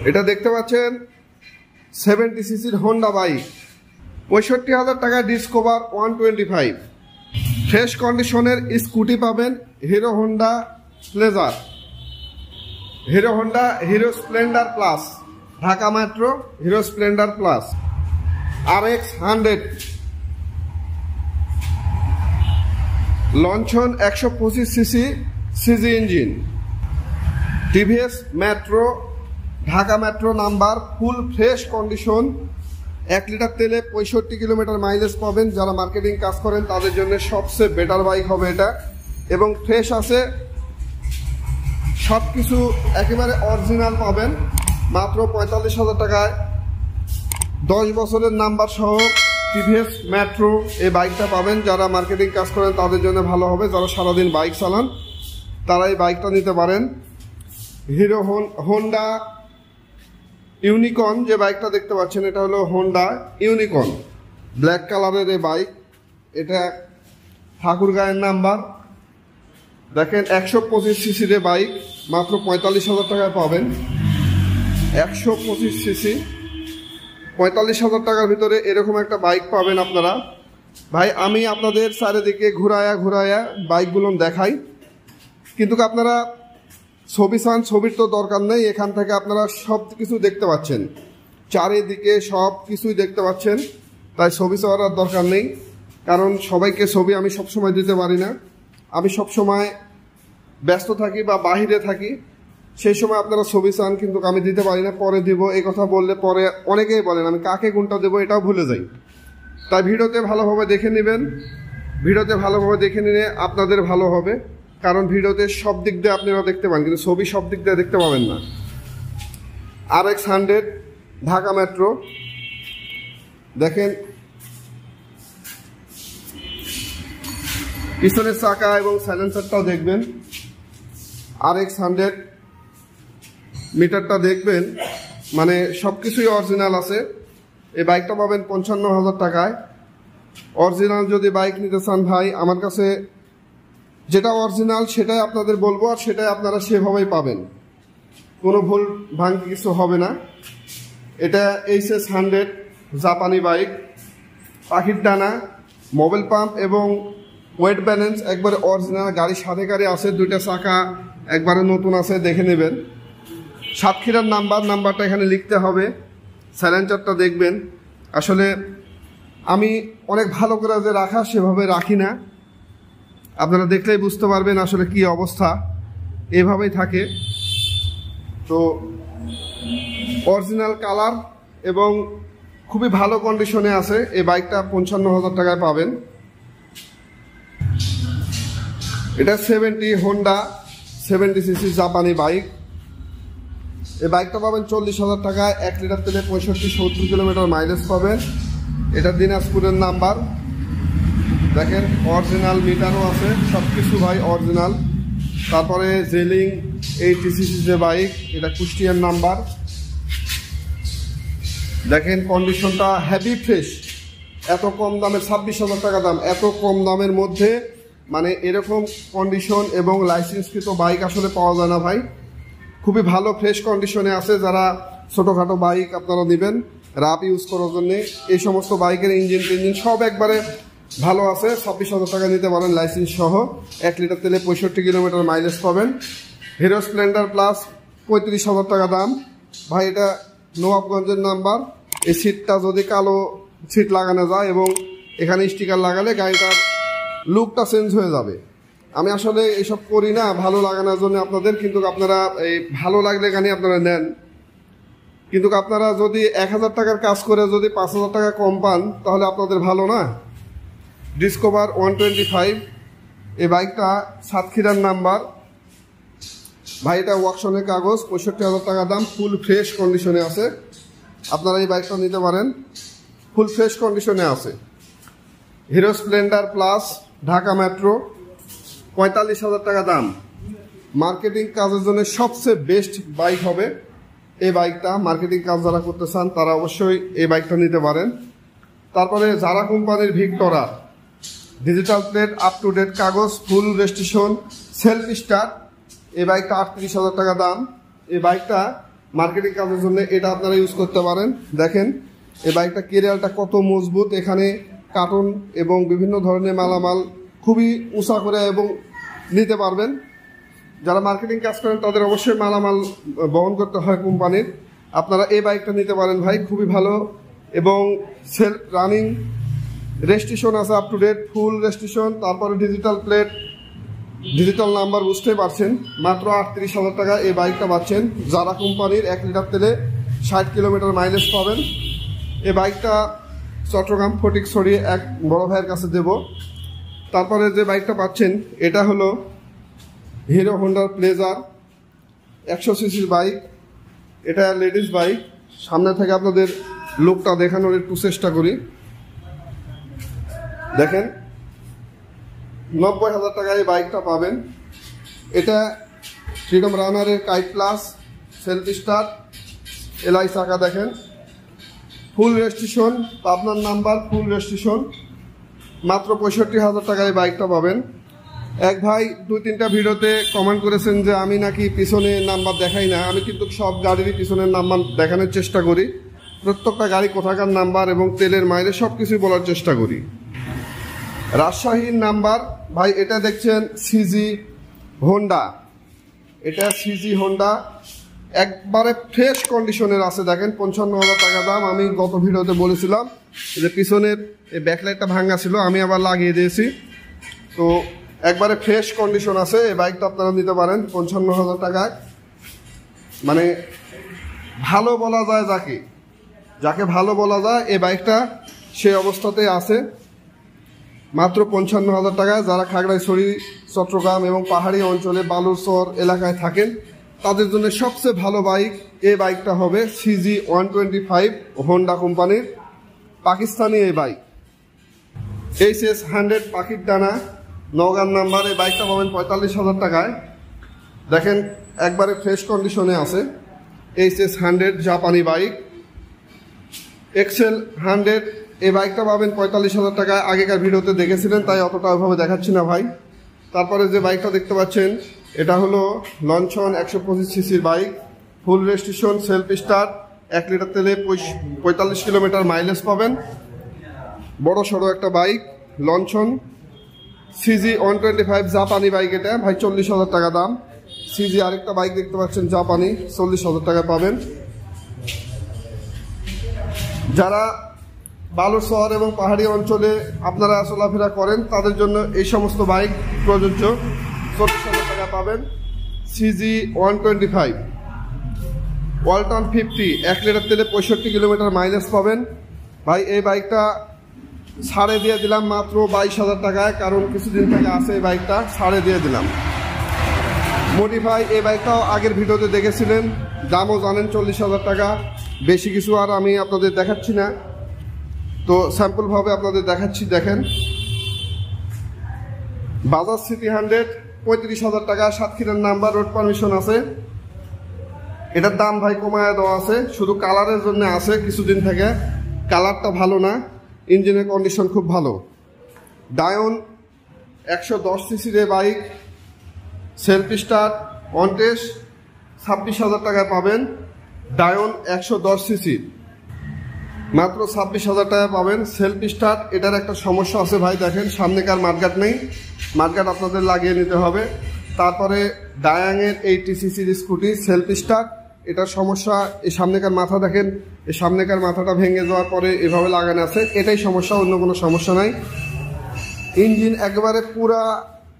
এটা দেখতে পাচ্ছেন 70 সিসির হোন্ডা বাইক, 65,000 টাকা ডিসকভার 125। ফ্রেশ কন্ডিশনের স্কুটি পাবেন hero Honda pleasure, hero Splendor plus, Dhaka metro hero Splendor plus, RX 100 লঞ্চন 125 CC CG engine, TVS metro Dhaka metro number, full fresh condition. 1 litre তেলে 65 kilometre mileage পাবেন। যারা মার্কেটিং কাজ করেন তাদের জন্য সবচেয়ে বেটার বাইক হবে এটা, এবং ফ্রেশ আছে, সব কিছু একেবারে অরিজিনাল পাবেন মাত্র 45,000 টাকায়। 10 বছরের নাম্বার সহ টিভিএস মেট্রো এই বাইকটা পাবেন। যারা মার্কেটিং কাজ করেন তাদের জন্য ভালো হবে। যারা সারাদিন বাইক চালান তারা এই বাইকটা নিতে পারেন। হিরো হোন্ডা ইউনিকর্ন যে বাইকটা দেখতে পাচ্ছেন, এটা হলো হোন্ডা ইউনিকর্ন, ব্ল্যাক কালারের এই বাইক। এটা ঠাকুরগাঁয়ের নাম্বার। দেখেন 125 সিসির বাইক, মাত্র 45,000 টাকায় পাবেন। 125 সিসি 45,000 টাকার ভিতরে এরকম একটা বাইক পাবেন আপনারা। ভাই আমি আপনাদের চারিদিকে ঘুরায়া বাইকগুলো দেখাই, কিন্তু আপনারা ছবি চান, ছবির তো দরকার নেই। এখান থেকে আপনারা সব কিছু দেখতে পাচ্ছেন, চারিদিকে সব কিছুই দেখতে পাচ্ছেন, তাই ছবি চাওয়ার দরকার নেই। কারণ সবাইকে ছবি আমি সবসময় দিতে পারি না, আমি সবসময় ব্যস্ত থাকি বা বাহিরে থাকি, সেই সময় আপনারা ছবি চান কিন্তু আমি দিতে পারি না। পরে দিব এই কথা বললে পরে অনেকেই বলেন আমি কাকে কোনটা দেবো এটাও ভুলে যাই। তাই ভিডিওতে ভালোভাবে দেখে নেবেন, ভিডিওতে ভালোভাবে দেখে নিলে আপনাদের ভালো হবে। কারণ ভিডিওতে সব দিক দিয়ে আপনারা দেখতে পান, কিন্তু ছবি সব দিক দিয়ে দেখতে পাবেন না। RX 100 ঢাকা মেট্রো, দেখেন পিছনের চাকা এবং সাইলেন্সারটাও দেখবেন। RX 100 মিটারটা দেখবেন, মানে সব কিছুই অরিজিনাল আছে। এই বাইকটা পাবেন 55,000 টাকায়। অরিজিনাল যদি বাইক নিতে চান ভাই, আমার কাছে যেটা অরিজিনাল সেটাই আপনাদের বলবো, আর সেটাই আপনারা সেভাবেই পাবেন, কোনো ভুল ভাঙতি কিছু হবে না। এটা HS 100 জাপানি বাইক, পাখির ডানা, মোবাইল পাম্প এবং ওয়েট ব্যালেন্স একবারে অরিজিনাল। গাড়ি সাথে গাড়ি আছে, 2টা চাকা একবারে নতুন আছে, দেখে নেবেন। সাতক্ষীরার নাম্বারটা এখানে লিখতে হবে। সাইলেন্সারটা দেখবেন, আসলে আমি অনেক ভালো করে যে রাখা সেভাবে রাখি না, আপনারা দেখলেই বুঝতে পারবেন আসলে কি অবস্থা, এভাবেই থাকে। তো অরিজিনাল কালার এবং খুবই ভালো কন্ডিশনে আছে এই বাইকটা, 55,000 টাকায় পাবেন। এটা হোন্ডা 70 সিসি জাপানি বাইক। এই বাইকটা পাবেন 40,000 টাকায়। 1 লিটার তেলে 65-70 কিলোমিটার মাইলেজ পাবেন। এটা দিনাজপুরের নাম্বার, দেখেন অরিজিনাল মিটারও আছে, সব কিছু ভাই অরিজিনাল। তারপরে জেলিং 80 সিসি যে বাইক, এটা কুষ্টিয়ার নাম্বার। দেখেন কন্ডিশনটা হেভি ফ্রেশ। এত কম দামে 26,000 টাকা দাম, এত কম দামের মধ্যে মানে এরকম কন্ডিশন এবং লাইসেন্সকৃত বাইক আসলে পাওয়া যায় না ভাই। খুবই ভালো ফ্রেশ কন্ডিশনে আছে। যারা ছোটোখাটো বাইক আপনারা নেবেন রাফ ইউজ করার জন্যে, এই সমস্ত বাইকের ইঞ্জিন সব একবারে ভালো আছে। 26,000 টাকা নিতে পারেন লাইসেন্স সহ। 1 লিটার তেলে 65 কিলোমিটার মাইলেজ পাবেন। হিরো স্প্লেন্ডার প্লাস 35,000 টাকা দাম ভাই। এটা নবাবগঞ্জের নাম্বার। এই সিটটা যদি কালো সিট লাগানো যায় এবং এখানে স্টিকার লাগালে গাড়িটার লুকটা চেঞ্জ হয়ে যাবে। আমি আসলে এইসব করি না ভালো লাগানোর জন্য আপনাদের, কিন্তু আপনারা এই ভালো লাগলে গাড়ি আপনারা নেন। কিন্তু আপনারা যদি 1,000 টাকার কাজ করে যদি 5,000 টাকা কম পান তাহলে আপনাদের ভালো না। ডিসকভার 125 এই বাইকটা সাতক্ষীরার নাম্বার ভাই। এটা ওয়াকশনের কাগজ, 65,000 টাকা দাম, ফুল ফ্রেশ কন্ডিশনে আছে। আপনারা এই বাইকটা নিতে পারেন, ফুল ফ্রেশ কন্ডিশনে আছে। Hero Splendor plus Dhaka metro 45,000 টাকা দাম। মার্কেটিং কাজের জন্য সবচেয়ে বেস্ট বাইক হবে এই বাইকটা। মার্কেটিং কাজ যারা করতে চান তারা অবশ্যই এই বাইকটা নিতে পারেন। তারপরে যারা কোম্পানির ভিক্টোরা digital plate, up to date কাগজ, ফুল রেজিস্ট্রেশন, সেলফ স্টার্ট, এই বাইকটা 38,000 টাকা দাম। এই বাইকটা মার্কেটিং কাজের জন্য এটা আপনারা ইউজ করতে পারেন। দেখেন এই বাইকটা কেরিয়ারটা কত মজবুত, এখানে কার্টন এবং বিভিন্ন ধরনের মালামাল খুবই উঁচা করে এবং নিতে পারবেন। যারা মার্কেটিং কাজ করেন তাদের অবশ্যই মালামাল বহন করতে হয় কোম্পানির। আপনারা এই বাইকটা নিতে পারেন ভাই, খুবই ভালো এবং সেলফ রানিং, রেজিস্ট্রেশন আছে up to date, full registration, তারপরে ডিজিটাল প্লেট, ডিজিটাল নাম্বার, বুঝতেই পারছেন। মাত্র 38,000 টাকা এই বাইকটা পাচ্ছেন। যারা কোম্পানির 1 লিটার তেলে 60 কিলোমিটার মাইলেজ পাবেন। এই বাইকটা চট্টগ্রাম ফটিকছড়ি এক বড় ভাইয়ের কাছে দেব। তারপরে যে বাইকটা পাচ্ছেন এটা হলো হিরো হোন্ডার প্লেজার 100 সিসির বাইক। এটা লেডিস বাইক। সামনে থেকে আপনাদের লুকটা দেখানোর একটু চেষ্টা করি। দেখেন 90,000 টাকায় এই বাইকটা পাবেন। এটা ফ্রিডম রানারের kite plus, self start, alloy চাকা। দেখেন ফুল রেজিস্ট্রেশন, পাবনার নাম্বার, ফুল রেজিস্ট্রেশন। মাত্র 65,000 টাকায় এই বাইকটা পাবেন। এক ভাই 2-3টা ভিডিওতে কমেন্ট করেছেন যে আমি নাকি পিছনে নাম্বার দেখাই না। আমি কিন্তু সব গাড়িরই পিছনের নাম্বার দেখানোর চেষ্টা করি। প্রত্যেকটা গাড়ি কোথাকার নাম্বার এবং তেলের মাইলেজ সব কিছুই বলার চেষ্টা করি। রাজশাহীর নাম্বার ভাই, এটা দেখছেন সিজি হোন্ডা। এটা সিজি হোন্ডা একবারে ফ্রেশ কন্ডিশনের আছে। দেখেন 55,000 টাকা দাম। আমি গত ভিডিওতে বলেছিলাম যে পিছনের এই ব্যাকলাইটটা ভাঙা ছিল, আমি আবার লাগিয়ে দিয়েছি। তো একবারে ফ্রেশ কন্ডিশন আছে। এই বাইকটা আপনারা নিতে পারেন 55,000 টাকায়। মানে ভালো বলা যায় যাকে, যাকে ভালো বলা যায় এই বাইকটা সেই অবস্থাতেই আছে। মাত্র 55,000 টাকায়। যারা খাগড়াছড়ি, চট্টগ্রাম এবং পাহাড়ি অঞ্চলে বালুরচর এলাকায় থাকেন তাদের জন্য সবচেয়ে ভালো বাইক এই বাইকটা হবে সিজি 125 হোন্ডা কোম্পানির পাকিস্তানি এই বাইক। HS 100 পাখির ডানা, নওগাঁর নাম্বার। এই বাইকটা পাবেন 45,000 টাকায়। দেখেন একবারে ফ্রেশ কন্ডিশনে আছে। HS 100 জাপানি বাইক। এক্সেল 100 এই বাইকটা পাবেন 45,000 টাকায়। আগেকার ভিডিওতে দেখেছিলেন তাই অতটা ওইভাবে দেখাচ্ছি না ভাই। তারপরে যে বাইকটা দেখতে পাচ্ছেন এটা হলো লঞ্চন 125 সিসির বাইক, ফুল রেজিস্ট্রেশন, সেলফ স্টার্ট, 1 লিটার তেলে 45 কিলোমিটার মাইলেজ পাবেন। বড় সড়ো একটা বাইক লঞ্চন সিজি 125 জাপানি বাইক। এটা ভাই 40,000 টাকা দাম। সিজি আরেকটা বাইক দেখতে পাচ্ছেন জাপানি, 40,000 টাকা পাবেন। যারা বালুরচর এবং পাহাড়ি অঞ্চলে আপনারা চলাফেরা করেন তাদের জন্য এই সমস্ত বাইক প্রযোজ্য। 40,000 টাকা পাবেন। সিজি 125 ওয়ালটন 50 1 লিটার তেলে 65 কিলোমিটার মাইলেজ পাবেন। ভাই এই বাইকটা ছাড়ে দিয়ে দিলাম মাত্র 22,000 টাকায়, কারণ কিছুদিন থেকে আছে এই বাইকটা, ছাড়ে দিয়ে দিলাম। মডিফাই এই বাইকটাও আগের ভিডিওতে দেখেছিলেন, দামও জানেন 40,000 টাকা। বেশি কিছু আর আমি আপনাদের দেখাচ্ছি না, তো স্যাম্পলভাবে আপনাদের দেখাচ্ছি। দেখেন বাজাজ সিটি 100 35,000 টাকা, সাতক্ষীরার নাম্বার, রোড পারমিশন আছে। এটার দাম ভাই কমায় দেওয়া আছে, শুধু কালারের জন্য আছে কিছুদিন থেকে। কালারটা ভালো না, ইঞ্জিনের কন্ডিশন খুব ভালো। ডায়ন 110 সিসির bike, self start, on test, 26,000 টাকায় পাবেন। ডায়ন 110 সিসি মাত্র 26,000 টাকা পাবেন। সেলফ স্টার্ট, এটার একটা সমস্যা আছে ভাই। দেখেন সামনেকার মাঠগাট নেই, মাঠগাট আপনাদের লাগিয়ে নিতে হবে। তারপরে ডায়াংয়ের 80 সিসির স্কুটি, সেলফ স্টার্ট, এটার সমস্যা এই সামনেকার মাথা। দেখেন এই সামনেকার মাথাটা ভেঙে যাওয়ার পরে এভাবে লাগানো আছে, এটাই সমস্যা, অন্য কোনো সমস্যা নাই। ইঞ্জিন একেবারে পুরা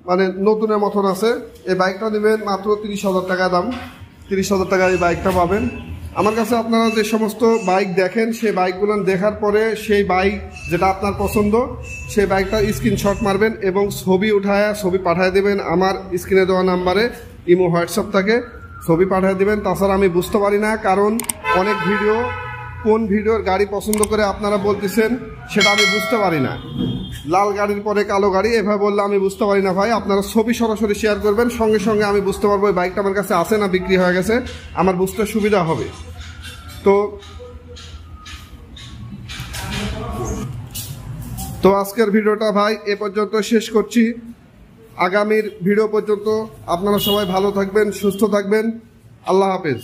মানে নতুনের মতন আছে। এই বাইকটা নেবেন মাত্র 30,000 টাকা দাম। 30,000 টাকা এই বাইকটা পাবেন। আমার কাছে আপনারা যে সমস্ত বাইক দেখেন সেই বাইকগুলো দেখার পরে সেই বাইক যেটা আপনার পছন্দ সেই বাইকটা স্ক্রিনশট মারবেন এবং ছবি উঠায় ছবি পাঠিয়ে দেবেন আমার স্ক্রিনে দেওয়া নাম্বারে, ইমো হোয়াটসঅ্যাপ থেকে ছবি পাঠিয়ে দেবেন। তাছাড়া আমি বুঝতে পারি না, কারণ অনেক ভিডিও কোন ভিডিওর গাড়ি পছন্দ করে আপনারা বলতেছেন সেটা আমি বুঝতে পারি না। লাল গাড়ির পরে কালো গাড়ি এভাবে বললে আমি বুঝতে পারি না ভাই। আপনারা ছবি সরাসরি শেয়ার করবেন, সঙ্গে সঙ্গে আমি বুঝতে পারবো এই বাইকটা আমার কাছে আছে না বিক্রি হয়ে গেছে, আমার বুঝতে সুবিধা হবে। তো আজকের ভিডিওটা ভাই এ পর্যন্ত শেষ করছি। আগামীর ভিডিও পর্যন্ত আপনারা সবাই ভালো থাকবেন, সুস্থ থাকবেন। আল্লাহ হাফেজ।